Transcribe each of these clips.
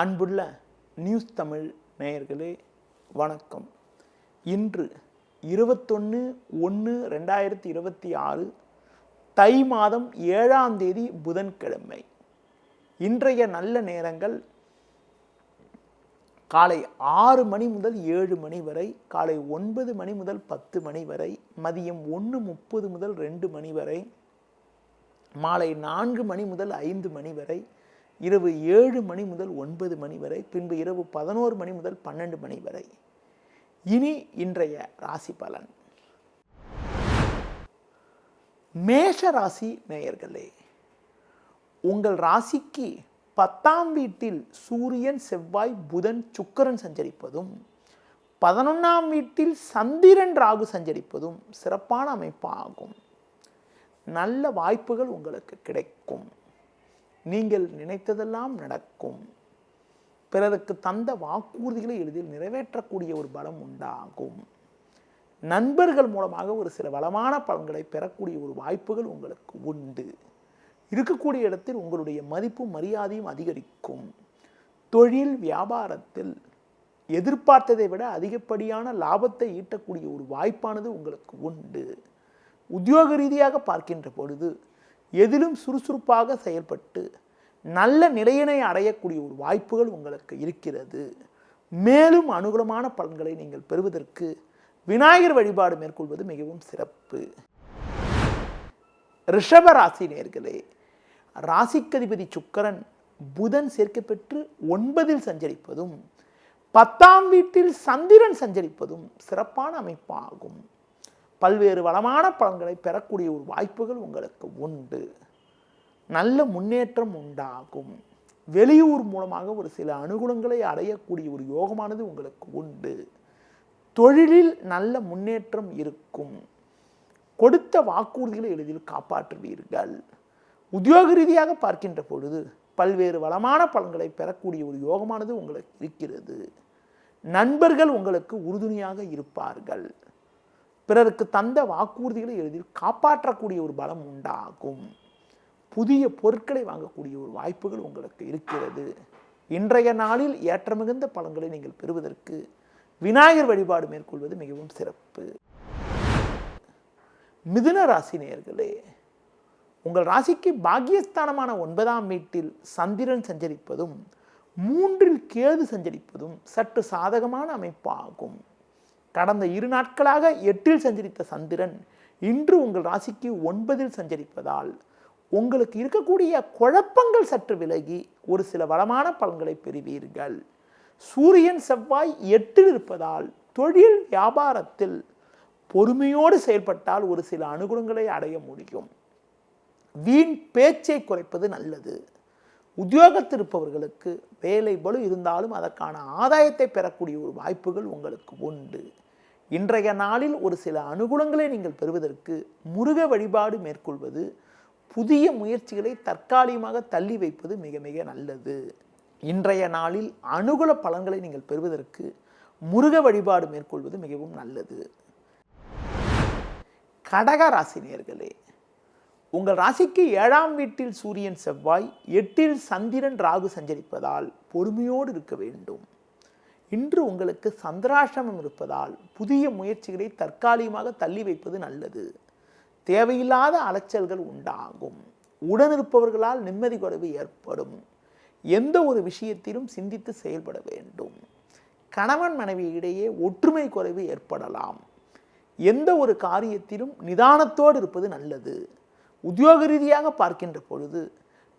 அன்புள்ள நியூஸ் தமிழ் நேயர்களே வணக்கம். இன்று 21/1/2026 தை மாதம் 7ஆம் தேதி புதன்கிழமை. இன்றைய நல்ல நேரங்கள் காலை 6 மணி முதல் 7 மணி வரை, காலை 9 மணி முதல் 10 மணி வரை, மதியம் 1:30 முதல் 2 மணி வரை, மாலை 4 மணி முதல் 5 மணி வரை, இரவு 7 மணி முதல் 9 மணி வரை, பின்பு இரவு 11 மணி முதல் 12 மணி வரை. இனி இன்றைய ராசி பலன். மேஷ ராசி நேயர்களே, உங்கள் ராசிக்கு 10ஆம் வீட்டில் சூரியன், செவ்வாய், புதன், சுக்கிரன் சஞ்சரிப்பதும் 11ஆம் வீட்டில் சந்திரன், ராகு சஞ்சரிப்பதும் சிறப்பான அமைப்பாகும். நல்ல வாய்ப்புகள் உங்களுக்கு கிடைக்கும். நீங்கள் நினைத்ததெல்லாம் நடக்கும். பிறருக்கு தந்த வாக்குறுதிகளை எளிதில் நிறைவேற்றக்கூடிய ஒரு பலம் உண்டாகும். நண்பர்கள் மூலமாக ஒரு சில வளமான பலன்களை பெறக்கூடிய ஒரு வாய்ப்புகள் உங்களுக்கு உண்டு. இருக்கக்கூடிய இடத்தில் உங்களுடைய மதிப்பும் மரியாதையும் அதிகரிக்கும். தொழில் வியாபாரத்தில் எதிர்பார்த்ததை விட அதிகப்படியான லாபத்தை ஈட்டக்கூடிய ஒரு வாய்ப்பானது உங்களுக்கு உண்டு. உத்தியோக ரீதியாக பார்க்கின்ற பொழுது எதிலும் சுறுசுறுப்பாக செயல்பட்டு நல்ல நிலையினை அடையக்கூடிய ஒரு வாய்ப்புகள் உங்களுக்கு இருக்கிறது. மேலும் அனுகூலமான பலன்களை நீங்கள் பெறுவதற்கு விநாயகர் வழிபாடு மேற்கொள்வது மிகவும் சிறப்பு. ரிஷப ராசி நேயர்களே, ராசிக்கதிபதி சுக்கிரன் புதன் சேர்க்கை பெற்று 9இல் சஞ்சரிப்பதும் 10ஆம் வீட்டில் சந்திரன் சஞ்சரிப்பதும் சிறப்பான அமைப்பாகும். பல்வேறு வளமான பலன்களை பெறக்கூடிய ஒரு வாய்ப்புகள் உங்களுக்கு உண்டு. நல்ல முன்னேற்றம் உண்டாகும். வெளியூர் மூலமாக ஒரு சில அனுகூலங்களை அடையக்கூடிய ஒரு யோகமானது உங்களுக்கு உண்டு. தொழிலில் நல்ல முன்னேற்றம் இருக்கும். கொடுத்த வாக்குறுதிகளை எளிதில் காப்பாற்றுவீர்கள். உத்தியோக ரீதியாக பார்க்கின்ற பொழுது பல்வேறு வளமான பலன்களை பெறக்கூடிய ஒரு யோகமானது உங்களுக்கு இருக்கிறது. நண்பர்கள் உங்களுக்கு உறுதுணையாக இருப்பார்கள். பிறருக்கு தந்த வாக்குறுதிகளை எளிதில் காப்பாற்றக்கூடிய ஒரு பலம் உண்டாகும். புதிய பொருட்களை வாங்கக்கூடிய ஒரு வாய்ப்புகள் உங்களுக்கு இருக்கிறது. இன்றைய நாளில் ஏற்ற மிகுந்த பலன்களை நீங்கள் பெறுவதற்கு விநாயகர் வழிபாடு மேற்கொள்வது மிகவும் சிறப்பு. மிதுன ராசி நேயர்களே, உங்கள் ராசிக்கு பாக்கியஸ்தானமான 9ஆம் வீட்டில் சந்திரன் சஞ்சரிப்பதும் 3இல் கேது சஞ்சரிப்பதும் சற்று சாதகமான அமைப்பாகும். கடந்த 2 நாட்களாக 8இல் சஞ்சரித்த சந்திரன் இன்று உங்கள் ராசிக்கு 9இல் சஞ்சரிப்பதால் உங்களுக்கு இருக்கக்கூடிய குழப்பங்கள் சற்று விலகி ஒரு சில வளமான பலன்களை பெறுவீர்கள். சூரியன், செவ்வாய் 8இல் இருப்பதால் தொழில் வியாபாரத்தில் பொறுமையோடு செயல்பட்டால் ஒரு சில அனுகூலங்களை அடைய முடியும். வீண் பேச்சை குறைப்பது நல்லது. உத்தியோகத்தில் இருப்பவர்களுக்கு வேலை பளு இருந்தாலும் அதற்கான ஆதாயத்தை பெறக்கூடிய ஒரு வாய்ப்புகள் உங்களுக்கு உண்டு. இன்றைய நாளில் ஒரு சில அனுகூலங்களை நீங்கள் பெறுவதற்கு முருக வழிபாடு மேற்கொள்வது, புதிய முயற்சிகளை தற்காலிகமாக தள்ளி வைப்பது மிக மிக நல்லது. இன்றைய நாளில் அனுகூல பலன்களை நீங்கள் பெறுவதற்கு முருக வழிபாடு மேற்கொள்வது மிகவும் நல்லது. கடக ராசி நேயர்களே, உங்கள் ராசிக்கு 7ஆம் வீட்டில் சூரியன், செவ்வாய், 8இல் சந்திரன், ராகு சஞ்சரிப்பதால் பொறுமையோடு இருக்க வேண்டும். இன்று உங்களுக்கு சந்திராஷ்டமம் இருப்பதால் புதிய முயற்சிகளை தற்காலிகமாக தள்ளி வைப்பது நல்லது. தேவையில்லாத அலைச்சல்கள் உண்டாகும். உடனிருப்பவர்களால் நிம்மதி குறைவு ஏற்படும். எந்த ஒரு விஷயத்திலும் சிந்தித்து செயல்பட வேண்டும். கணவன் மனைவி இடையே ஒற்றுமை குறைவு ஏற்படலாம். எந்த ஒரு காரியத்திலும் நிதானத்தோடு இருப்பது நல்லது. உத்தியோக ரீதியாக பார்க்கின்ற பொழுது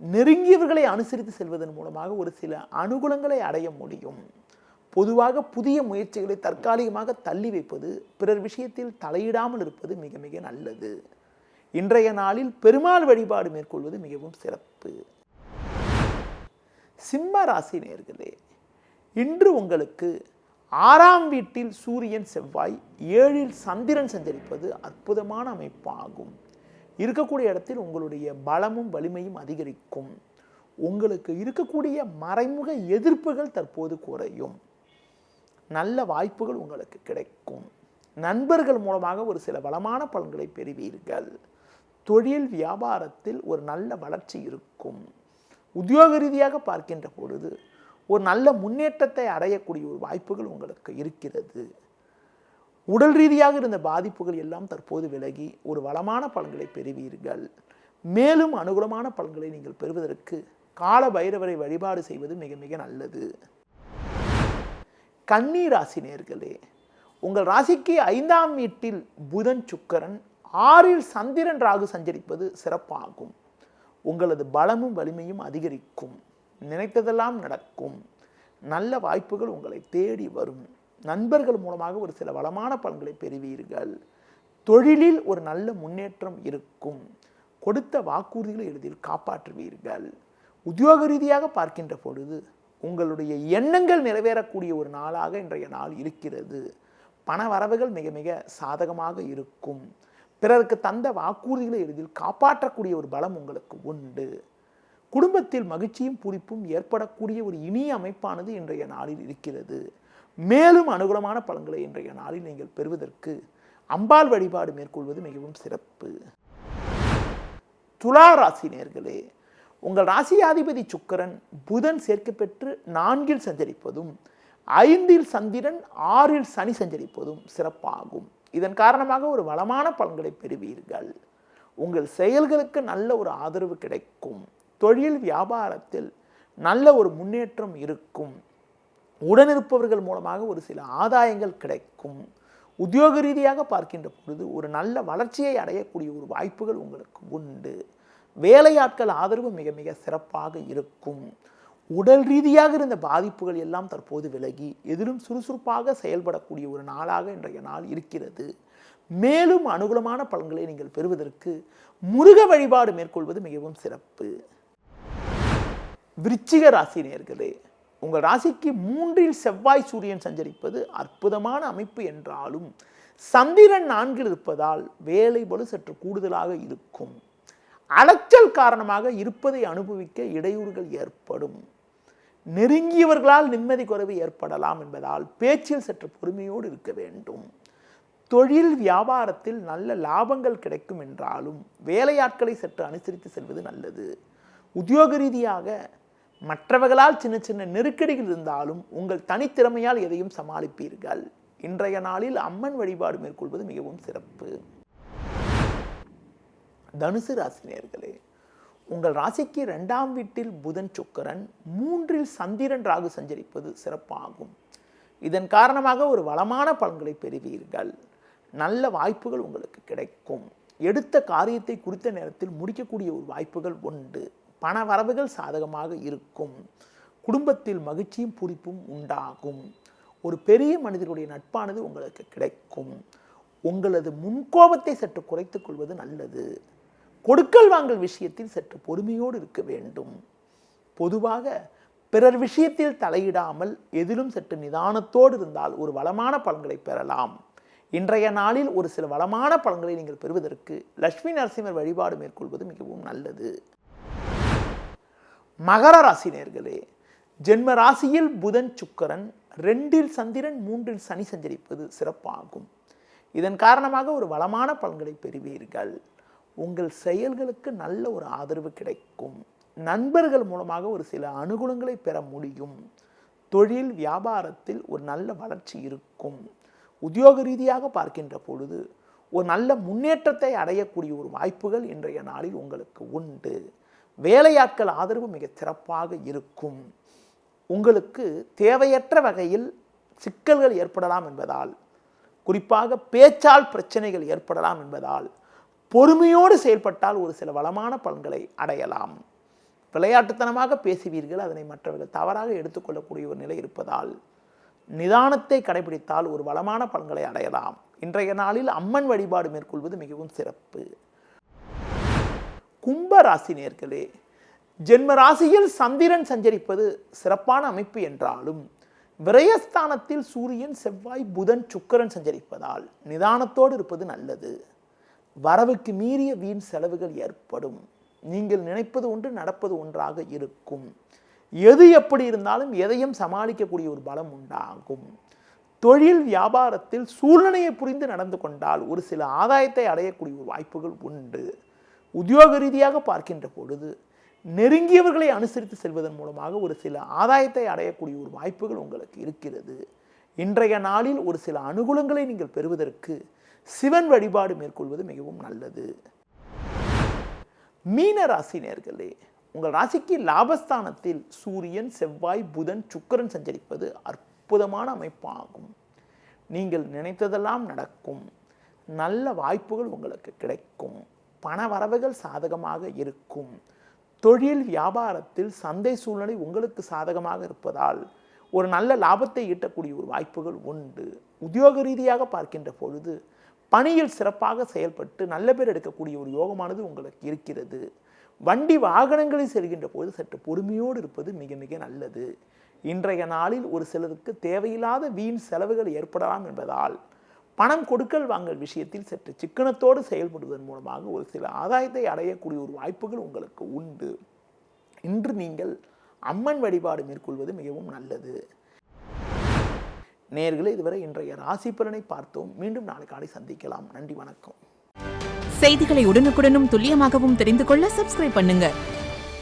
நெருங்கியவர்களை அனுசரித்து செல்வதன் மூலமாக ஒரு சில அனுகூலங்களை அடைய முடியும். பொதுவாக புதிய முயற்சிகளை தற்காலிகமாக தள்ளி வைப்பது, பிறர் விஷயத்தில் தலையிடாமல் இருப்பது மிக மிக நல்லது. இன்றைய நாளில் பெருமாள் வழிபாடு மேற்கொள்வது மிகவும் சிறப்பு. சிம்ம ராசி நேயர்களே, இன்று உங்களுக்கு 6ஆம் வீட்டில் சூரியன், செவ்வாய், 7இல் சந்திரன் சஞ்சரிப்பது அற்புதமான அமைப்பாகும். இருக்கக்கூடிய இடத்தில் உங்களுடைய பலமும் வலிமையும் அதிகரிக்கும். உங்களுக்கு இருக்கக்கூடிய மறைமுக எதிர்ப்புகள் தற்போது குறையும். நல்ல வாய்ப்புகள் உங்களுக்கு கிடைக்கும். நண்பர்கள் மூலமாக ஒரு சில வளமான பலன்களை பெறுவீர்கள். தொழில் வியாபாரத்தில் ஒரு நல்ல வளர்ச்சி இருக்கும். உத்தியோக ரீதியாக பார்க்கின்ற பொழுது ஒரு நல்ல முன்னேற்றத்தை அடையக்கூடிய ஒரு வாய்ப்புகள் உங்களுக்கு இருக்கிறது. உடல் ரீதியாக இருந்த பாதிப்புகள் எல்லாம் தற்போது விலகி ஒரு வளமான பலன்களை பெறுவீர்கள். மேலும் அனுகூலமான பலன்களை நீங்கள் பெறுவதற்கு கால பைரவரை வழிபாடு செய்வது மிக மிக நல்லது. கன்னி ராசி நேயர்களே, உங்கள் ராசிக்கு 5ஆம் வீட்டில் புதன் சுக்கிரன் 6இல் சந்திரன் ராகு சஞ்சரிப்பது சிறப்பாகும். உங்களது பலமும் வலிமையும் அதிகரிக்கும். நினைத்ததெல்லாம் நடக்கும். நல்ல வாய்ப்புகள் உங்களை தேடி வரும். நண்பர்கள் மூலமாக ஒரு சில வளமான பலன்களை பெறுவீர்கள். தொழிலில் ஒரு நல்ல முன்னேற்றம் இருக்கும். கொடுத்த வாக்குறுதிகளை எளிதில் காப்பாற்றுவீர்கள். உத்தியோக ரீதியாக பார்க்கின்ற பொழுது உங்களுடைய எண்ணங்கள் நிறைவேறக்கூடிய ஒரு நாளாக இன்றைய நாள் இருக்கிறது. பண வரவுகள் மிக மிக சாதகமாக இருக்கும். பிறருக்கு தந்த வாக்குறுதிகளை எளிதில் காப்பாற்றக்கூடிய ஒரு பலம் உங்களுக்கு உண்டு. குடும்பத்தில் மகிழ்ச்சியும் பூரிப்பும் ஏற்படக்கூடிய ஒரு இனிய அமைப்பானது இன்றைய நாளில் இருக்கிறது. மேலும் அனுகூலமான பலன்களை இன்றைய நாளில் நீங்கள் பெறுவதற்கு அம்பாள் வழிபாடு மேற்கொள்வது மிகவும் சிறப்பு. துலா ராசி நேயர்களே, உங்கள் ராசியாதிபதி சுக்கிரன் புதன் சேர்க்கை பெற்று 4இல் சஞ்சரிப்பதும் 5இல் சந்திரன் 6இல் சனி சஞ்சரிப்பதும் சிறப்பாகும். இதன் காரணமாக ஒரு வளமான பலன்களை பெறுவீர்கள். உங்கள் செயல்களுக்கு நல்ல ஒரு ஆதரவு கிடைக்கும். தொழில் வியாபாரத்தில் நல்ல ஒரு முன்னேற்றம் இருக்கும். உடனிருப்பவர்கள் மூலமாக ஒரு சில ஆதாயங்கள் கிடைக்கும். உத்தியோக ரீதியாக பார்க்கின்ற பொழுது ஒரு நல்ல வளர்ச்சியை அடையக்கூடிய ஒரு வாய்ப்புகள் உங்களுக்கு உண்டு. வேலையாட்கள் ஆதரவு மிக மிக சிறப்பாக இருக்கும். உடல் ரீதியாக இருந்த பாதிப்புகள் எல்லாம் தற்போது விலகி எதிலும் சுறுசுறுப்பாக செயல்படக்கூடிய ஒரு நாளாக இன்றைய நாள் இருக்கிறது. மேலும் அனுகூலமான பலன்களை நீங்கள் பெறுவதற்கு முருக வழிபாடு மேற்கொள்வது மிகவும் சிறப்பு. விருச்சிக ராசி நேயர்களே, உங்கள் ராசிக்கு 3இல் செவ்வாய் சூரியன் சஞ்சரிப்பது அற்புதமான அமைப்பு என்றாலும் சந்திரன் 4இல் இருப்பதால் வேலை பளு சற்று கூடுதலாக இருக்கும். அலைச்சல் காரணமாக இருப்பதை அனுபவிக்க இடையூறுகள் ஏற்படும். நெருங்கியவர்களால் நிம்மதி குறைவு ஏற்படலாம் என்பதால் பேச்சில் சற்று பொறுமையோடு இருக்க வேண்டும். தொழில் வியாபாரத்தில் நல்ல லாபங்கள் கிடைக்கும் என்றாலும் வேலையாட்களை சற்று அனுசரித்து செல்வது நல்லது. உத்தியோக ரீதியாக மற்றவர்களால் சின்ன சின்ன நெருக்கடிகள் இருந்தாலும் உங்கள் தனித்திறமையால் எதையும் சமாளிப்பீர்கள். இன்றைய நாளில் அம்மன் வழிபாடு மேற்கொள்வது மிகவும் சிறப்பு. தனுசு ராசி நேயர்களே, உங்கள் ராசிக்கு 2ஆம் வீட்டில் புதன் சுக்கிரன் 3இல் சந்திரன் ராகு சஞ்சரிப்பது சிறப்பாகும். இதன் காரணமாக ஒரு வளமான பலன்களை பெறுவீர்கள். நல்ல வாய்ப்புகள் உங்களுக்கு கிடைக்கும். எடுத்த காரியத்தை குறித்த நேரத்தில் முடிக்கக்கூடிய ஒரு வாய்ப்புகள் உண்டு. பண வரவுகள் சாதகமாக இருக்கும். குடும்பத்தில் மகிழ்ச்சியும் பூரிப்பும் உண்டாகும். ஒரு பெரிய மனிதனுடைய நட்பானது உங்களுக்கு கிடைக்கும். உங்களது முன்கோபத்தை சற்று குறைத்துக் கொள்வது நல்லது. கொடுக்கல் வாங்கல் விஷயத்தில் சற்று பொறுமையோடு இருக்க வேண்டும். பொதுவாக பிறர் விஷயத்தில் தலையிடாமல் எதிலும் சற்று நிதானத்தோடு இருந்தால் ஒரு வளமான பலன்களை பெறலாம். இன்றைய நாளில் ஒரு சில வளமான பலன்களை நீங்கள் பெறுவதற்கு லட்சுமி நரசிம்மர் வழிபாடு மேற்கொள்வது மிகவும் நல்லது. மகர ராசி நேயர்களே, ஜென்ம ராசியில் புதன் சுக்கிரன் 2இல் சந்திரன் 3இல் சனி சஞ்சரிப்பது சிறப்பாகும். இதன் காரணமாக ஒரு வளமான பலன்களை பெறுவீர்கள். உங்கள் செயல்களுக்கு நல்ல ஒரு ஆதரவு கிடைக்கும். நண்பர்கள் மூலமாக ஒரு சில அனுகூலங்களை பெற முடியும். தொழில் வியாபாரத்தில் ஒரு நல்ல வளர்ச்சி இருக்கும். உத்தியோக ரீதியாக பார்க்கின்ற பொழுது ஒரு நல்ல முன்னேற்றத்தை அடையக்கூடிய ஒரு வாய்ப்புகள் இன்றைய நாளில் உங்களுக்கு உண்டு. வேலையாட்கள் ஆதரவு மிக சிறப்பாக இருக்கும். உங்களுக்கு தேவையற்ற வகையில் சிக்கல்கள் ஏற்படலாம் என்பதால், குறிப்பாக பேச்சால் பிரச்சனைகள் ஏற்படலாம் என்பதால் பொறுமையோடு செயல்பட்டால் ஒரு சில வளமான பலன்களை அடையலாம். விளையாட்டுத்தனமாக பேசுவீர்கள். அதனை மற்றவர்கள் தவறாக எடுத்துக்கொள்ளக்கூடிய ஒரு நிலை இருப்பதால் நிதானத்தை கடைபிடித்தால் ஒரு வளமான பலன்களை அடையலாம். இன்றைய நாளில் அம்மன் வழிபாடு மேற்கொள்வது மிகவும் சிறப்பு. கும்ப ராசி நேயர்களே, ஜென்ம ராசியில் சந்திரன் சஞ்சரிப்பது சிறப்பான அமைப்பு என்றாலும் விரயஸ்தானத்தில் சூரியன் செவ்வாய் புதன் சுக்கிரன் சஞ்சரிப்பதால் நிதானத்தோடு இருப்பது நல்லது. வரவுக்கு மீறிய வீண் செலவுகள் ஏற்படும். நீங்கள் நினைப்பது ஒன்று நடப்பது ஒன்றாக இருக்கும். எது எப்படி இருந்தாலும் எதையும் சமாளிக்கக்கூடிய ஒரு பலம் உண்டாகும். தொழில் வியாபாரத்தில் சூழ்நிலையை புரிந்து நடந்து கொண்டால் ஒரு சில ஆதாயத்தை அடையக்கூடிய ஒரு வாய்ப்புகள் உண்டு. உத்தியோக ரீதியாக பார்க்கின்ற பொழுது நெருங்கியவர்களை அனுசரித்து செல்வதன் மூலமாக ஒரு சில ஆதாயத்தை அடையக்கூடிய ஒரு வாய்ப்புகள் உங்களுக்கு இருக்கிறது. இன்றைய நாளில் ஒரு சில அனுகூலங்களை நீங்கள் பெறுவதற்கு சிவன் வழிபாடு மேற்கொள்வது மிகவும் நல்லது. மீன ராசி நேயர்களே, உங்கள் ராசிக்கு லாபஸ்தானத்தில் சூரியன், செவ்வாய், புதன், சுக்கிரன் சஞ்சரிப்பது அற்புதமான அமைப்பாகும். நீங்கள் நினைத்ததெல்லாம் நடக்கும். நல்ல வாய்ப்புகள் உங்களுக்கு கிடைக்கும். பண வரவுகள் சாதகமாக இருக்கும். தொழில் வியாபாரத்தில் சந்தை சூழ்நிலை உங்களுக்கு சாதகமாக இருப்பதால் ஒரு நல்ல லாபத்தை ஈட்டக்கூடிய ஒரு வாய்ப்புகள் உண்டு. உத்தியோக ரீதியாக பார்க்கின்ற பொழுது பணியில் சிறப்பாக செயல்பட்டு நல்ல பேர் எடுக்கக்கூடிய ஒரு யோகமானது உங்களுக்கு இருக்கிறது. வண்டி வாகனங்களில் செல்கின்ற பொழுது சற்று பொறுமையோடு இருப்பது மிக மிக நல்லது. இன்றைய நாளில் ஒரு சிலருக்கு தேவையில்லாத வீண் செலவுகள் ஏற்படலாம் என்பதால் பணம் கொடுக்கல் வாங்கல் விஷயத்தில் சற்று சிக்கனத்தோடு செயல்படுவதன் மூலமாக ஒரு சில ஆதாயத்தை அடையக்கூடிய ஒரு வாய்ப்புகள் உங்களுக்கு உண்டு. இன்று நீங்கள் அம்மன் வழிபாடு மேற்கொள்வது மிகவும் நல்லது. நேயர்களே, இதுவரை இன்றைய ராசி பலனை பார்த்தோம். மீண்டும் நாளை காலை சந்திக்கலாம். நன்றி, வணக்கம். செய்திகளை உடனுக்குடனும் துல்லியமாகவும் தெரிந்து கொள்ள சப்ஸ்கிரைப் பண்ணுங்க.